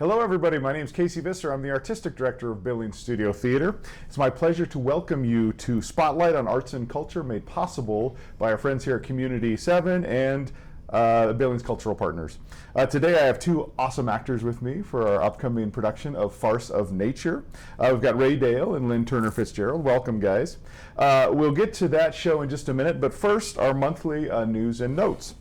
Hello everybody, my name is Casey Visser. I'm the Artistic Director of Billings Studio Theatre. It's my pleasure to welcome you to Spotlight on Arts and Culture, made possible by our friends here at Community 7 and Billings Cultural Partners. Today I have two awesome actors with me for our upcoming production of Farce of Nature. We've got Ray Dale and Lynne Fitzgerald. Welcome, guys. We'll get to that show in just a minute, but first, our monthly news and notes.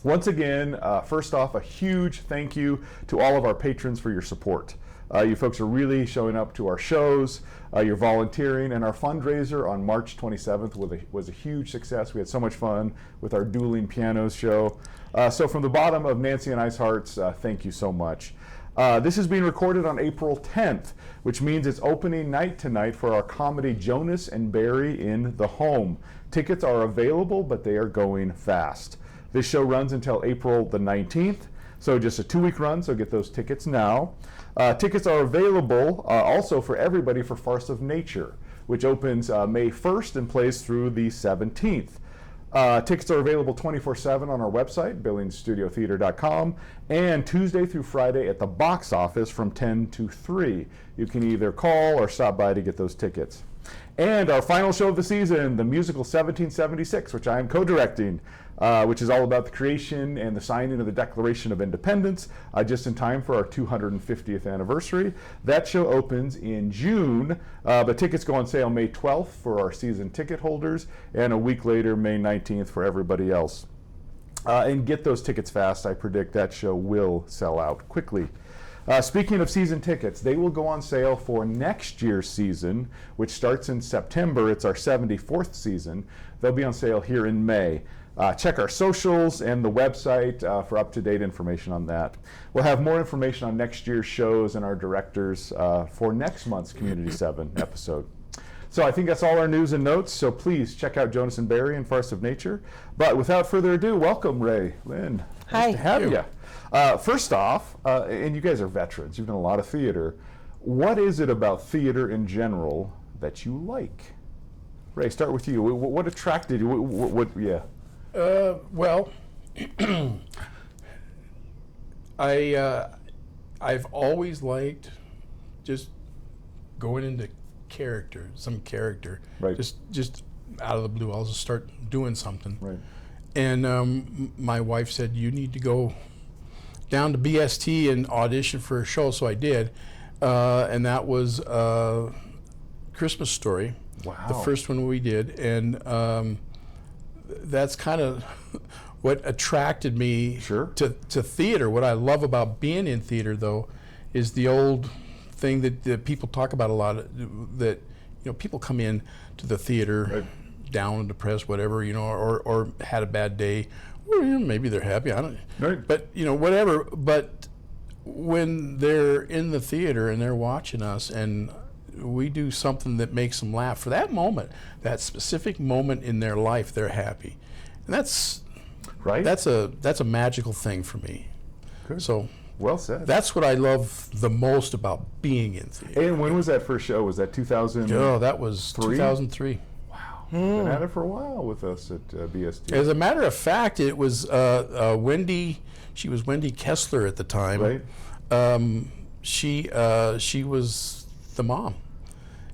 Once again, first off, a huge thank you to all of our patrons for your support. You folks are really showing up to our shows, you're volunteering, and our fundraiser on March 27th was a huge success. We had so much fun with our Dueling Pianos show. So from the bottom of Nancy and I's hearts, thank you so much. This is being recorded on April 10th, which means it's opening night tonight for our comedy Jonas and Barry in the Home. Tickets are available, but they are going fast. This show runs until April the 19th, so just a 2-week run, so get those tickets now. Tickets are available also for everybody for Farce of Nature, which opens May 1st and plays through the 17th. Tickets are available 24/7 on our website, billingsstudiotheatre.com, and Tuesday through Friday at the box office from 10 to 3. You can either call or stop by to get those tickets. And our final show of the season, the musical 1776, which I am co-directing, which is all about the creation and the signing of the Declaration of Independence, just in time for our 250th anniversary. That show opens in June, but tickets go on sale May 12th for our season ticket holders, and a week later, May 19th, for everybody else. And get those tickets fast. I predict that show will sell out quickly. Speaking of season tickets, they will go on sale for next year's season, which starts in September. It's our 74th season. They'll be on sale here in May. Check our socials and the website for up-to-date information on that. We'll have more information on next year's shows and our directors for next month's Community 7 episode. So I think that's all our news and notes, so please check out Jonas and Barry and Farce of Nature. But without further ado, welcome, Ray, Lynne. Hi. Nice to have you. First off, and you guys are veterans, you've done a lot of theater. What is it about theater in general that you like? Ray, start with you. What attracted you? Yeah. Well, I've always liked just going into some character. Right. Just out of the blue, I'll just start doing something. Right. And my wife said, you need to go down to BST and audition for a show, so I did. And that was Christmas Story. Wow. The first one we did. And that's kind of what attracted me to theater. What I love about being in theater, though, is the old thing that people talk about a lot, that people come in to the theater down and depressed, whatever, or had a bad day, or maybe they're happy, I don't know. Right. But whatever. But when they're in the theater and they're watching us and we do something that makes them laugh, for that moment, that specific moment in their life, they're happy. And that's a magical thing for me. Good. So well said. that's what I love the most about being in theater. And when was that first show? Was that 2000? Oh, that was 2003. Wow. Been at it for a while with us at BST. As a matter of fact, it was Wendy. She was Wendy Kessler at the time. Right. She was the mom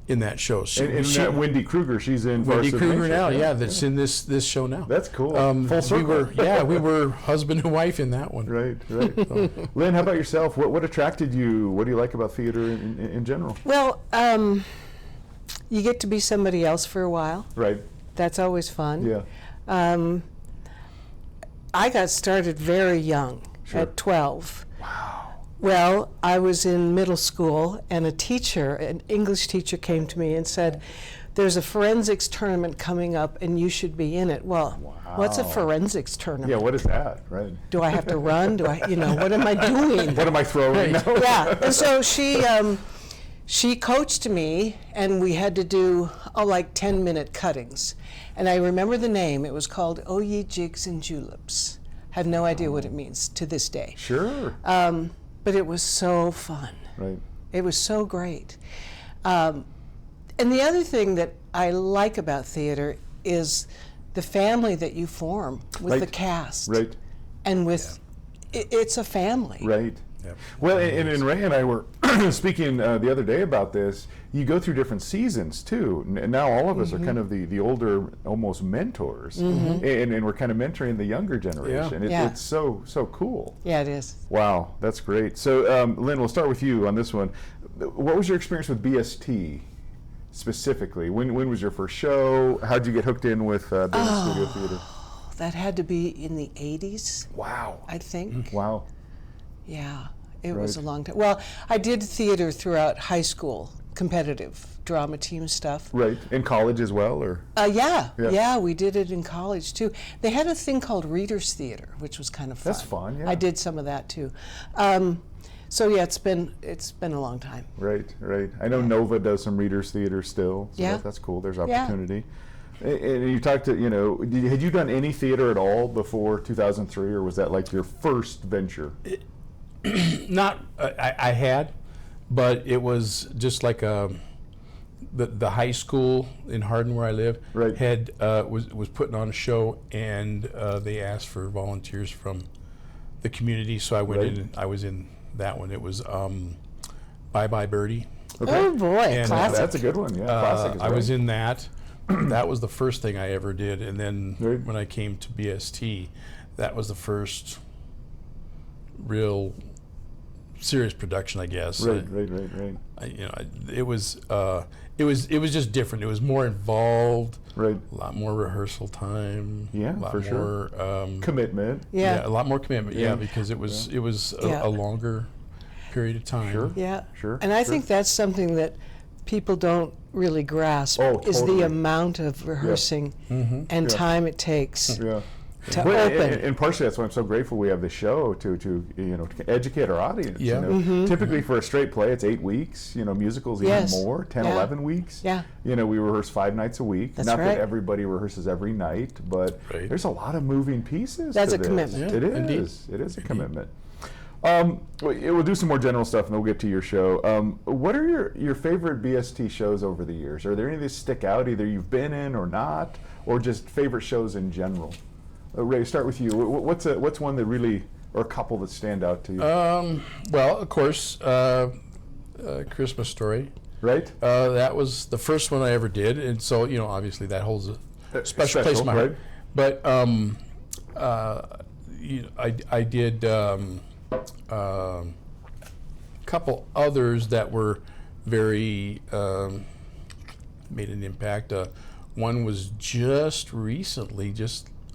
in that show. And Wendy Kruger, she's in Wendy Farce of Kruger Nature. now, that's in this show now. That's cool. Full circle. We were husband and wife in that one. Right. So, Lynne, how about yourself? What attracted you? What do you like about theater in general? Well, you get to be somebody else for a while. Right. That's always fun. Yeah. I got started very young, at 12. Wow. Well, I was in middle school, and an English teacher came to me and said, there's a forensics tournament coming up, and you should be in it. Well, what's a forensics tournament? Yeah, what is that? Right. Do I have to run? What am I doing? What am I throwing? Yeah, and so she coached me, and we had to do like 10-minute cuttings. And I remember the name. It was called O Ye Jigs and Juleps. Have no idea what it means to this day. Sure. But it was so fun. Right. It was so great. And the other thing that I like about theater is the family that you form with the cast. Right. And with, it's a family. Right. Yep. Well, and Ray and I were speaking the other day about this. You go through different seasons too. And now all of us are kind of the older, almost mentors, and we're kind of mentoring the younger generation. It's so cool. Yeah, it is. Wow, that's great. So, Lynne, we'll start with you on this one. What was your experience with BST specifically? When was your first show? How did you get hooked in with Billings Studio Theatre? That had to be in the 80s. Wow. I think. Wow. Yeah, it was a long time. Well, I did theater throughout high school, competitive drama team stuff. Right. In college as well, or? Yeah, we did it in college too. They had a thing called Readers Theater, which was kind of fun. That's fun, yeah. I did some of that too. So yeah, it's been a long time. Right. I know Nova does some Readers Theater still. So Yeah. that's cool. There's opportunity. And you talked to, had you done any theater at all before 2003, or was that like your first venture? I had, but it was just like the high school in Hardin where I live had was putting on a show, and they asked for volunteers from the community, so I went in. And I was in that one. It was Bye Bye Birdie. Okay. Oh boy, and, classic. That's a good one. Yeah, classic. I was in that. That was the first thing I ever did, and then when I came to BST, that was the first real serious production, I guess. Right. It was just different. It was more involved. Right. A lot more rehearsal time. Yeah, a lot for more, sure. Commitment. Yeah, a lot more commitment. Yeah, because it was a longer period of time. Sure. Yeah. Sure. And I think that's something that people don't really grasp is the amount of rehearsing and time it takes to open. And partially that's why I'm so grateful we have the show to educate our audience. Yeah. Typically for a straight play it's 8 weeks. Musicals even more, 10, 11 weeks. Yeah. We rehearse 5 nights a week. That's Not right. that everybody rehearses every night, but there's a lot of moving pieces. That's to a this. commitment. It is. Indeed. It is a commitment. We'll do some more general stuff and then we'll get to your show. What are your favorite BST shows over the years? Are there any that stick out, either you've been in or not, or just favorite shows in general? Ray, start with you. What's one that really, or a couple that stand out to you? Well, of course, Christmas Story. Right. That was the first one I ever did, and so obviously that holds a special place in my heart. But I did a couple others that were very made an impact. One was just recently,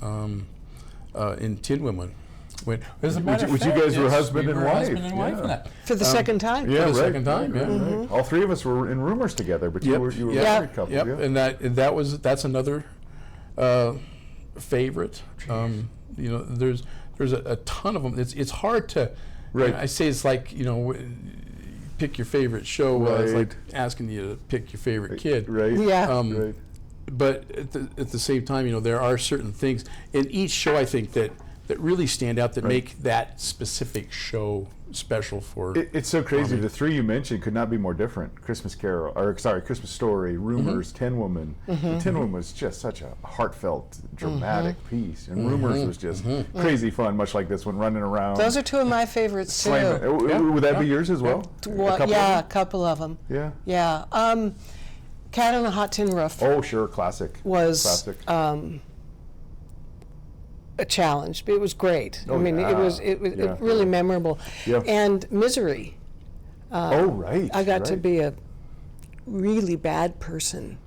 in Tin Women. Which you guys were husband and wife. In that. For the second time. Yeah, For the second time. Right. All three of us were in Rumors together, but you were a married couple. Yep. Yeah. And that's another favorite. There's a ton of them. It's hard to. Right. I say it's like pick your favorite show. It's like asking you to pick your favorite kid. Right. Yeah. Right. But at the same time, there are certain things in each show I think that really stand out that make that specific show special for. It's so crazy. The three you mentioned could not be more different. Christmas Story, Rumors, Tin Woman. The Tin Woman was just such a heartfelt, dramatic piece, and Rumors was just crazy fun, much like this one, running around. Those are two of my favorites too. Would that be yours as well? A couple of them. Yeah. Yeah. Cat on a Hot Tin Roof. Oh, sure, classic. Was classic. A challenge, but it was great. Oh, it was really memorable. Yeah. And Misery. Right. I got to be a really bad person.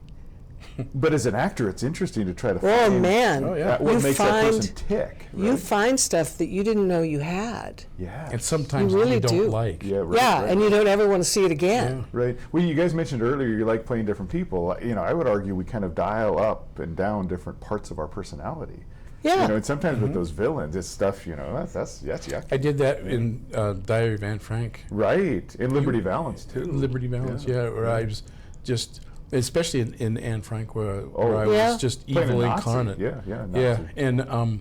But as an actor, it's interesting to try to Oh find man! what makes that person tick. Right? You find stuff that you didn't know you had. Yeah. And sometimes You really you don't do. like. Yeah, right. And you don't ever want to see it again. Right. Well, you guys mentioned earlier you like playing different people. I would argue we kind of dial up and down different parts of our personality. Yeah. And sometimes with those villains, it's stuff, that's yucky. I did that in Diary of Anne Frank. Right. In Liberty Valance, too. Liberty Valance, where I was just, especially in Anne Frank, where I was just playing evil a Nazi. incarnate. Nazi. Yeah, and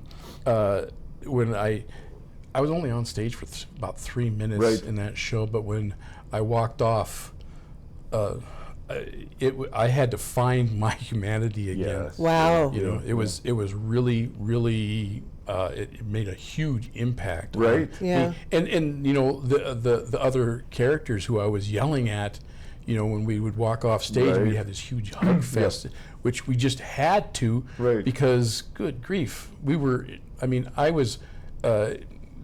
when I was only on stage for about 3 minutes in that show, but when I walked off, I had to find my humanity again. Yes. Wow. It was really, really it made a huge impact. Right. Yeah. And you know, the other characters who I was yelling at, you know, when we would walk off stage, Right. we'd have this huge hug fest, which we just had to, Right. because good grief, I was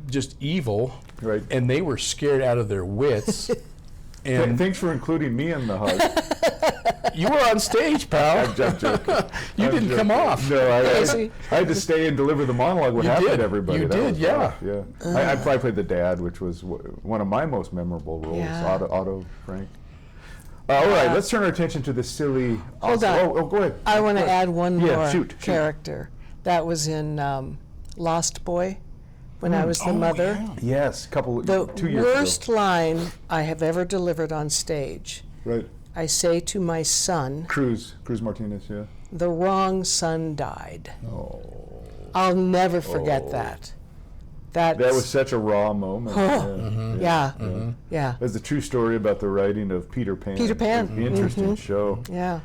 just evil, Right. and they were scared out of their wits. And Thanks for including me in the hug. you were on stage, pal. I'm joking. You I'm didn't come joking. off. No, I Crazy. had to stay and deliver the monologue. What You happened did. to everybody? You That did, was yeah. rough, yeah. I probably played the dad, which was one of my most memorable roles. Yeah. Otto Frank. All right, let's turn our attention to the silly. Hold on. Oh, go ahead. I want to add one Yeah, more shoot. character. That was in Lost Boy, when I was the mother. Yes, The 2 years worst line I have ever delivered on stage. ago. Right. I say to my son, Cruz Martinez, yeah. the wrong son died. Oh. I'll never forget that. That was such a raw moment. Yeah. Yeah. That's a true story about the writing of Peter Pan. Peter Pan. It's an interesting show. Yeah.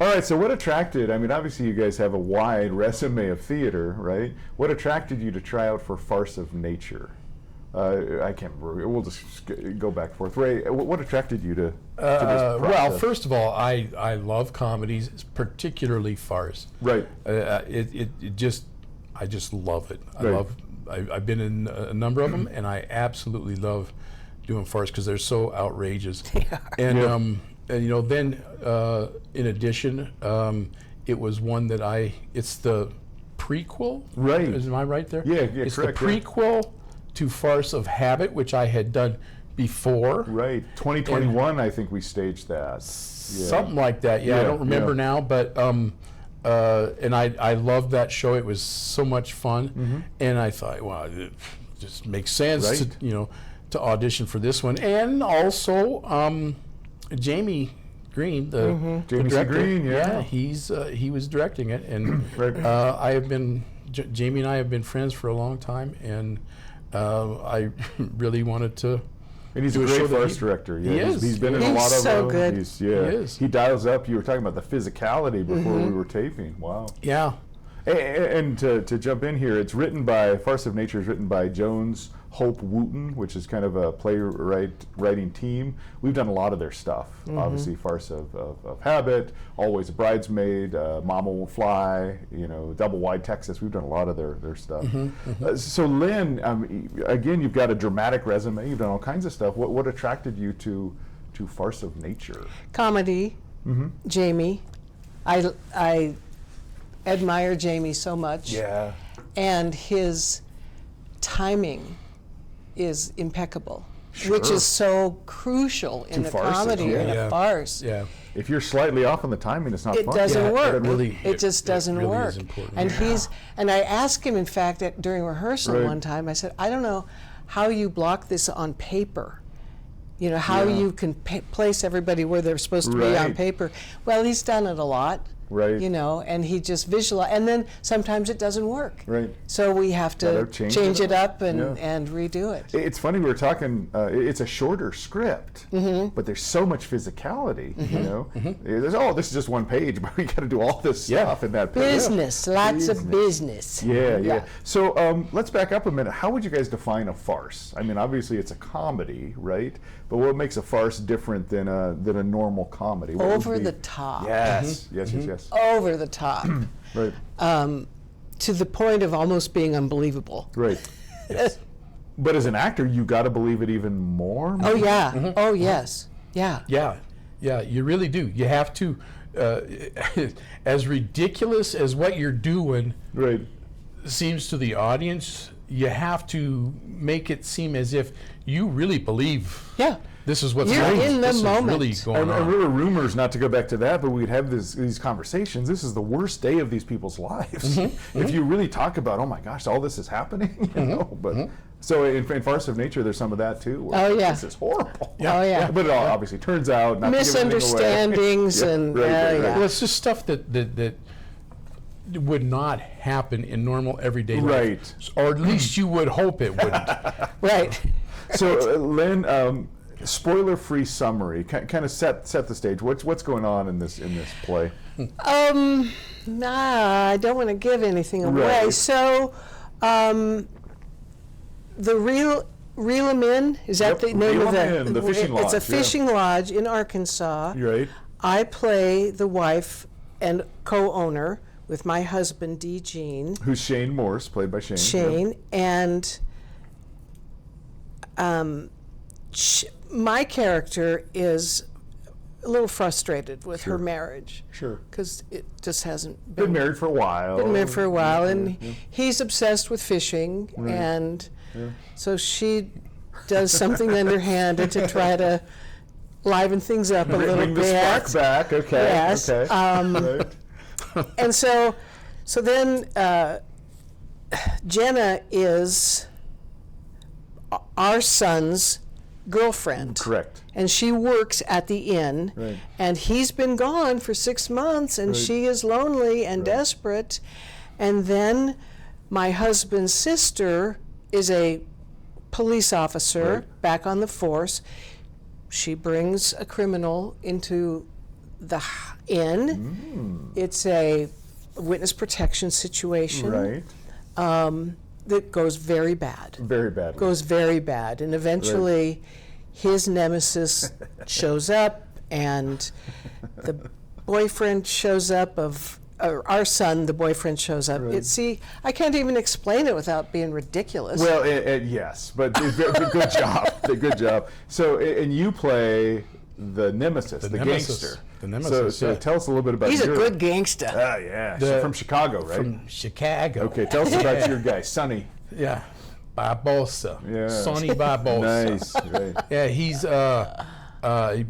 All right, so what attracted, I mean, obviously you guys have a wide resume of theater, right? What attracted you to try out for Farce of Nature? I can't remember. We'll just go back and forth. Ray, what attracted you to this process? Well, first of all, I love comedies, particularly farce. Right. I just love it. Right. I've been in a number of them, and I absolutely love doing farce because they're so outrageous. And and you know, then in addition, it was one that it's the prequel. Right. Am I right there? Yeah, It's correct, the prequel to Farce of Habit, which I had done before. Right. 2021, I think we staged that. Something like that. Yeah, I Yeah, don't remember yeah. now, but and I loved that show. It was so much fun, and I thought, wow, it just makes sense Right. to audition for this one, and also Jamie Green, the Jamie C. director. Green, yeah. he was directing it, and Right. I have been Jamie and I have been friends for a long time, and I really wanted to. And he's a do a show great that farce he- director. Yeah, he is. He's been in He's a lot of so them. good. He is. He dials up. You were talking about the physicality before we were taping. Wow. Yeah. And to jump in here, it's written by Farce of Nature is written by Jones Hope Wooten, which is kind of a writing team. We've done a lot of their stuff. Obviously, Farce of Habit, Always a Bridesmaid, Mama Won't Fly, Double Wide Texas. We've done a lot of their stuff. So Lynne, again, you've got a dramatic resume. You've done all kinds of stuff. What attracted you to Farce of Nature? Comedy. Jamie. I admire Jamie so much. Yeah. And his timing is impeccable, which Sure. is so crucial in To a farces, comedy yeah. and a Yeah. farce. Yeah. If you're slightly off on the timing, it's not It fun. doesn't Yeah, work. it really- it just it doesn't really work. is important. And and I asked him, in fact, during rehearsal Right. one time, I said, I don't know how you block this on paper. How Yeah. you can place everybody where they're supposed to be on Right. paper. Well, he's done it a lot. Right. And he just visualize, and then sometimes it doesn't work. Right. So we have to Gotta change it it up and, Yeah. and redo it. It's funny, we were talking, it's a shorter script, but there's so much physicality, There's, this is just one page, but we got to do all this Yeah. stuff in that page. Business, lots of business. Yeah. So let's back up a minute. How would you guys define a farce? I mean, obviously it's a comedy, right? But what makes a farce different than a normal comedy? What would Over be- the top. Yes, yes. Over the top. Right, To the point of almost being unbelievable. right. But as an actor, you got to believe it even more. Oh, yeah. Oh, yes. Yeah. Yeah, you really do. You have to, as ridiculous as what you're doing Right. seems to the audience, you have to make it seem as if you really believe Yeah. this is what's You're going in the this moment. is really going I on. remember rumors, not to go back to that, but we'd have these conversations. This is the worst day of these people's lives. If you really talk about, oh my gosh, all this is happening, But so in Farce of Nature, there's some of that too. Where Oh, yeah. This is horrible. Oh, yeah. But it all obviously turns out not to give anything away. Misunderstandings and right. yeah. Well, it's just stuff that would not happen in normal everyday life. Right. Or at least you would hope it wouldn't. Right. So Lynne, spoiler-free summary. Kind of set the stage. What's going on in this play? I don't want to give anything away. Right. So, The Reel 'em In, is that Yep, the name Reel of 'em In, the fishing It's a lodge, yeah. fishing lodge in Arkansas. Right. I play the wife and co-owner with my husband, D. Jean. Who's Shane Morse, played by Shane. Shane, and my character is a little frustrated with her marriage. Sure. Because it just hasn't Been married for a while. been married for a while, and he's obsessed with fishing, and so she does something underhanded to try to liven things up a little Bring bit. the spark back. Okay. Yes. Okay. Right. And so then Jenna is our son's girlfriend. Correct. And she works at the inn, Right. and he's been gone for 6 months, and she is lonely and desperate. And then my husband's sister is a police officer back on the force. She brings a criminal into the inn. It's a witness protection situation. Right. That goes very bad. Very bad. Goes very bad, and eventually his nemesis shows up, and the boyfriend shows up or our son, the boyfriend shows up. See, I can't even explain it without being ridiculous. Well, yes, but good job. Good job. So, and you play the nemesis, the nemesis. gangster. The nemesis, So yeah. tell us a little bit about He's a your... good gangster. Ah, yeah. The- From Chicago, right? From Chicago. Okay, tell us about your guy, Sonny. Yeah. Barbosa. Yeah. Sonny Barbosa. Nice. Right. Yeah, he's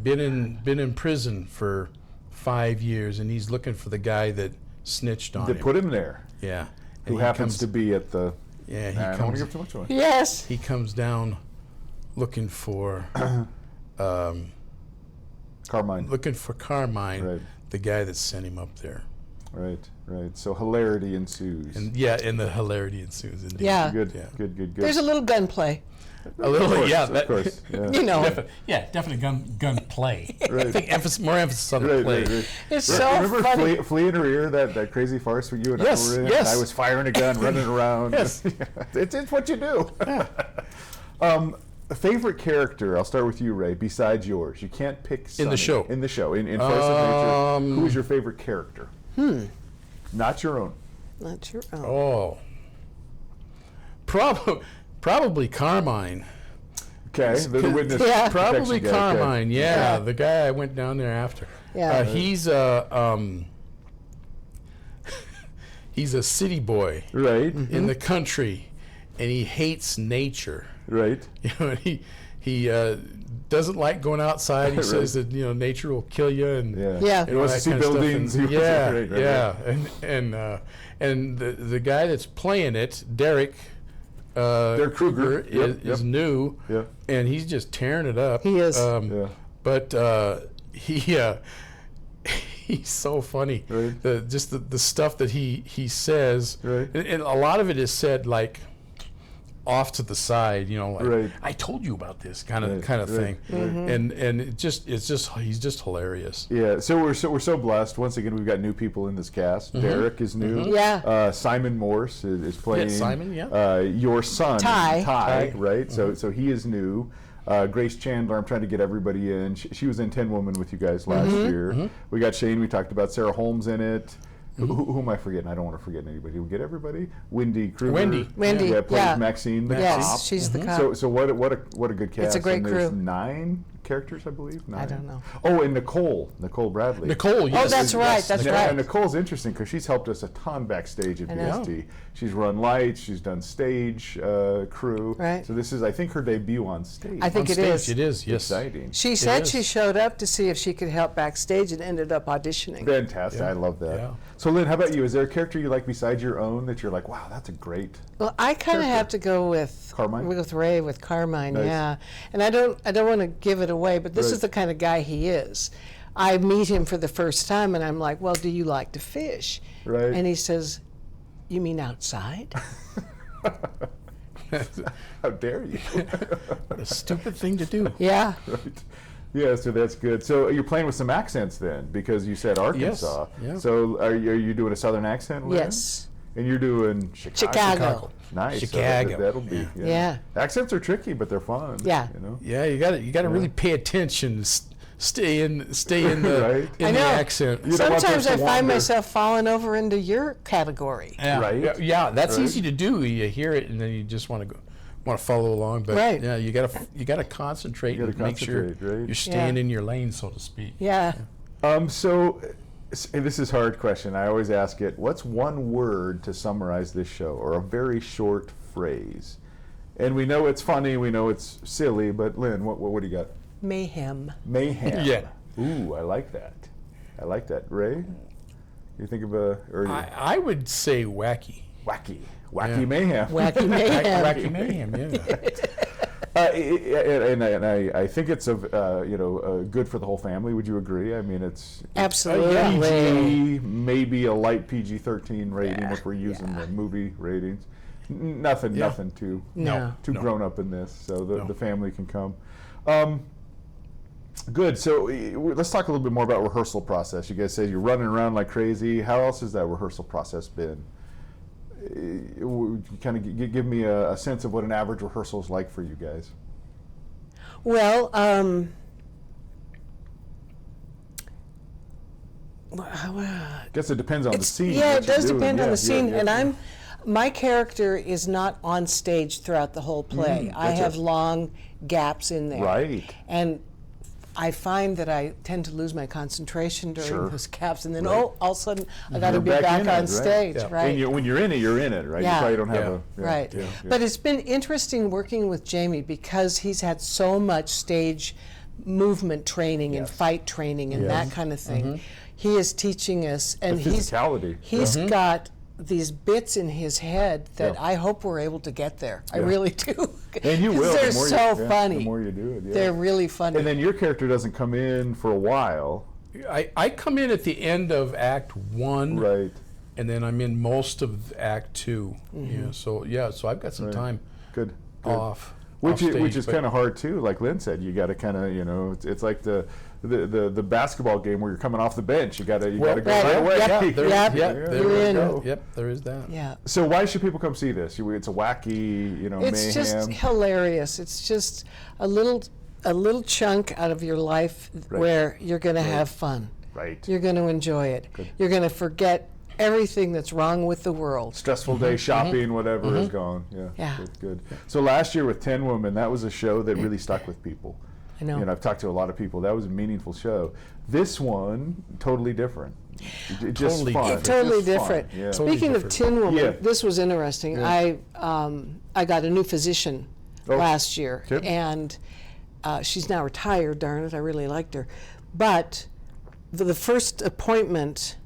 been in prison for 5 years, and he's looking for the guy that snitched on They him. put him there. Yeah. Who happens to be at the... Yeah, Nah, I don't want to give too much away. Yes. he comes down looking for Carmine. Carmine, Right. the guy that sent him up there. Right. So hilarity ensues. And and the hilarity ensues. Indeed. Yeah. Good. Yeah. Good. There's a little gunplay. A little, Of course, yeah. of course. Yeah. You know, Definitely gun play. Right. I think more emphasis on the play. Right. it's so Remember funny. Flea in Her Ear, that crazy farce where you and Yes, I were in? yes. I was firing a gun, running around. Yes. It's what you do. A favorite character, I'll start with you, Ray, besides yours. You can't pick In the Sonny. show. In the show. In Farce of Nature, who is your favorite character? Not your own. Not your own. Oh. Probably Carmine. Okay, the witness. Yeah. Probably protection guy, okay. Carmine. Yeah, the guy I went down there after. Yeah. He's a city boy Right, in the country, and he hates nature. right. You know, he doesn't like going outside. He Right. says that nature will kill you, and Yeah. Yeah. He wants to that see kind of stuff. buildings. And He wants to- right, yeah. And the guy that's playing it, Derek. Derek Kruger. Yep, is yep. new, Yep. and he's just tearing it up. He is. Yeah. But he's so funny. Right. The stuff that he says, Right. and a lot of it is said like off to the side, like Right. I told you about this kind of Right, thing, right. and he's just hilarious. Yeah, so we're so blessed. Once again, we've got new people in this cast. Derek is new. Yeah. Simon Morse is playing. Simon, yeah. Your son, Ty. Ty. right? So he is new. Grace Chandler, I'm trying to get everybody in. She was in 10 Woman with you guys last year. We got Shane. We talked about Sarah Holmes in it. Who am I forgetting? I don't want to forget anybody. Did we get everybody? Wendy Kruger. Wendy, Yeah, plays yeah. Maxine the Yes, cop. she's the cop. So what a good cast. It's a great and there's crew. 9 characters, I believe. 9. I don't know. Oh, and Nicole Bradley. Nicole, yes. Oh, that's right. That's And right. Nicole's interesting because she's helped us a ton backstage at I know. BST. She's run lights. She's done stage crew. Right. So this is, I think, her debut on stage. I think On it stage, is. It is. Yes. Exciting. She said is. she showed up to see if she could help backstage and ended up auditioning. Fantastic. I love that. Yeah. So, Lynn, how about you? Is there a character you like besides your own that you're like, wow, that's a great... Well, I kind of have to go with Carmine? with Ray, with Carmine, Nice. yeah. And I don't want to give it away, but this Right. is the kind of guy he is. I meet him for the first time, and I'm like, "Well, do you like to fish?" Right. And he says, "You mean outside?" How dare you? What a stupid thing to do. Yeah. Right. Yeah, so that's good. So you're playing with some accents then, because you said Arkansas. yeah. So are you doing a Southern accent, Lynn? Yes. And you're doing Chicago. Chicago. Nice. So Chicago. that'll be. Yeah. Accents are tricky, but they're fun. Yeah. You know. Yeah, you got to really pay attention. Stay in the Right. in I the know. accent. You don't want Sometimes us I to find wander. myself falling over into your category. Yeah, Right. Yeah, that's Right. easy to do. You hear it and then you just want to follow along. But Right. yeah, you gotta concentrate You and gotta make sure concentrate, right? you're staying Yeah. in your lane, so to speak. Yeah. So, and this is a hard question. I always ask it. What's one word to summarize this show, or a very short phrase? And we know it's funny. We know it's silly. But Lynn, what do you got? Mayhem. Mayhem. Yeah. Ooh, I like that. I like that. Ray, you think of a or I would say wacky. wacky Yeah. mayhem. Wacky mayhem. Wacky mayhem, yeah. And I think it's good for the whole family. Would you agree? I mean, it's Absolutely. PG, maybe a light PG-13 rating if we're using the movie ratings. Nothing too No. too grown up in this, so the family can come. Good. So let's talk a little bit more about rehearsal process. You guys said you're running around like crazy. How else has that rehearsal process been? Kind of give me a sense of what an average rehearsal is like for you guys. Well, Guess it depends on the scene. yeah, what it you're does doing. depend on Yeah, the scene, yeah, and yeah. my character is not on stage throughout the whole play. I gotcha. have long gaps in there. Right. And I find that I tend to lose my concentration during Sure. those gaps, and then Right. all of a sudden I got to You're be back back in on it, right? stage, Yeah. right? And when you're in it, you're in it, right? Yeah. You probably don't have Yeah. Right. yeah. But it's been interesting working with Jamie because he's had so much stage movement training and Yes. fight training and Yes. that kind of thing. He is teaching us, and The physicality. he's got these bits in his head that Yeah. I hope we're able to get there. I Yeah. really do. And you 'Cause will. They're the more so you, funny. The more you do it. Yeah. They're really funny. And then your character doesn't come in for a while. I come in at the end of Act 1, Right. and then I'm in most of Act 2. So I've got some time Good. off. Which off is stage, but- kind of hard too. Like Lynn said, you got to kind of it's like the basketball game where you're coming off the bench. You got to go right. right away. Yep. Yeah, there, Yep. yeah, There there You're we in. go. Yep, there is that. yeah. So why should people come see this? It's a wacky, It's mayhem. just hilarious. It's just a little chunk out of your life Right. where you're going to have fun. Right. You're going to enjoy it. You're going to forget everything that's wrong with the world. Stressful day shopping, whatever is gone. Yeah. Yeah. Good. So last year with 10 Women, that was a show that really stuck with people. I know. I've talked to a lot of people. That was a meaningful show. This one, totally different. Just Totally fun. different. Totally Just fun. different. Yeah. Totally Speaking of different. Tin Woman, Yeah. this was interesting. Yeah. I got a new physician Oh, last year, okay. and she's now retired. Darn it, I really liked her. But the first appointment,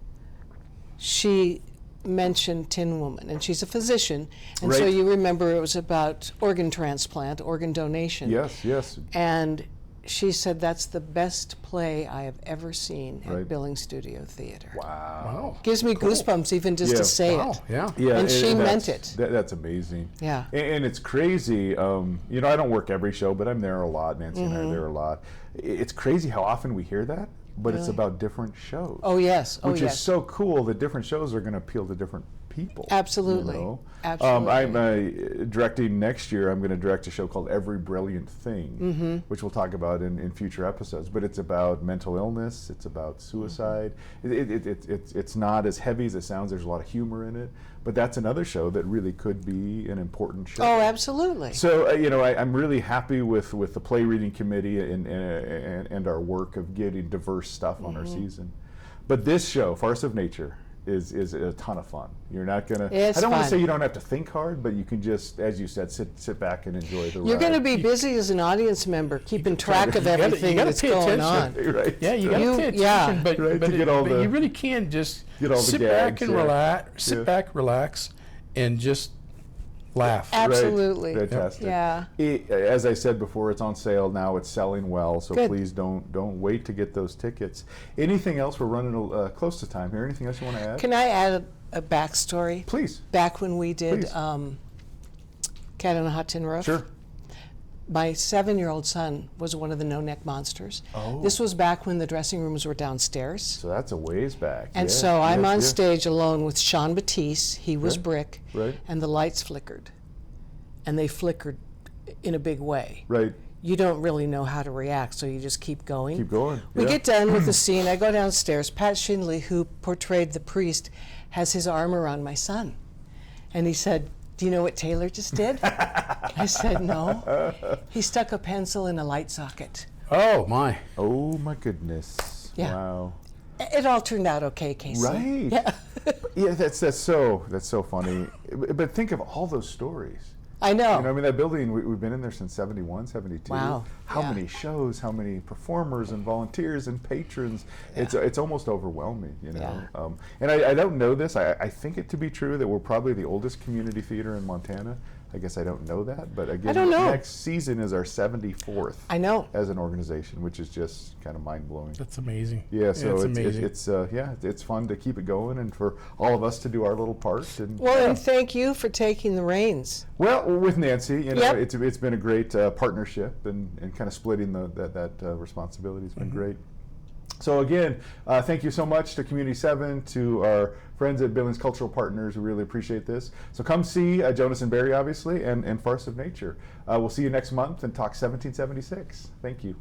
she mentioned Tin Woman, and she's a physician, and so Right. you remember it was about organ transplant, organ donation. Yes. And she said that's the best play I have ever seen at Right. Billings Studio Theatre. Wow. Gives me goosebumps even just Yeah. to say Wow, it. yeah. Yeah, And she meant that's- it. That's amazing. Yeah. And it's crazy. I don't work every show, but I'm there a lot. Nancy and I are there a lot. It's crazy how often we hear that, but it's about different shows. Oh yes, oh Which yes. is so cool that different shows are going to appeal to different people. Absolutely. You know? Absolutely. I'm directing next year. I'm going to direct a show called Every Brilliant Thing, which we'll talk about in future episodes. But it's about mental illness. It's about suicide. It's not as heavy as it sounds. There's a lot of humor in it. But that's another show that really could be an important show. Oh, absolutely. So I'm really happy with the play reading committee and our work of getting diverse stuff on our season. But this show, Farce of Nature, is a ton of fun. You're not gonna. It's I don't want to fun. say you don't have to think hard, but you can just, as you said, sit back and enjoy the ride. You're going to be busy as an audience member, keeping track of gotta- everything you gotta that's pay going attention. on. right. Yeah, you got You- to pay attention, yeah. but, Right, but, to get all but the- you really can just Get all the sit back gags, and yeah. relax, sit Yeah. back, relax, and just laugh. Absolutely. Right. Fantastic. Yeah. As I said before, it's on sale now. It's selling well, so Good. please don't wait to get those tickets. Anything else? We're running close to time here. Anything else you want to add? Can I add a backstory? Please. Back when we did Please. Cat on a Hot Tin Roof. Sure. my 7-year-old son was one of the no-neck monsters. Oh. This was back when the dressing rooms were downstairs. So that's a ways back. And Yeah, so I'm yeah, on yeah. stage alone with Sean Batiste. He was Right, Brick. right. And the lights flickered. And they flickered in a big way. Right. You don't really know how to react, so you just keep going. Keep going. We yeah. get done with the scene. I go downstairs. Pat Shinley, who portrayed the priest, has his arm around my son. And he said, "Do you know what Taylor just did?" I said, "No." He stuck a pencil in a light socket. Oh, my. Oh my goodness. Yeah. Wow. It all turned out okay, Casey. Right. Yeah. Yeah, that's so funny. But think of all those stories. I know. You know, I mean, that building, we've been in there since 71, 72. Wow. How Yeah. many shows, how many performers and volunteers and patrons. It's almost overwhelming, you know. Yeah. And I don't know this. I think it to be true that we're probably the oldest community theater in Montana. I guess I don't know that. But again, I don't know. next season is our 74th I know. as an organization, which is just kind of mind-blowing. That's amazing. Yeah, so it's it's amazing. it's fun to keep it going and for all of us to do our little part. And Well, yeah. and thank you for taking the reins. Well, with Nancy, you know, Yep. it's been a great partnership and kind of splitting that responsibility has been great. So again, thank you so much to Community 7, to our friends at Billings Cultural Partners. We really appreciate this. So come see Jonas and Barry, obviously, and Farce of Nature. We'll see you next month and talk 1776. Thank you.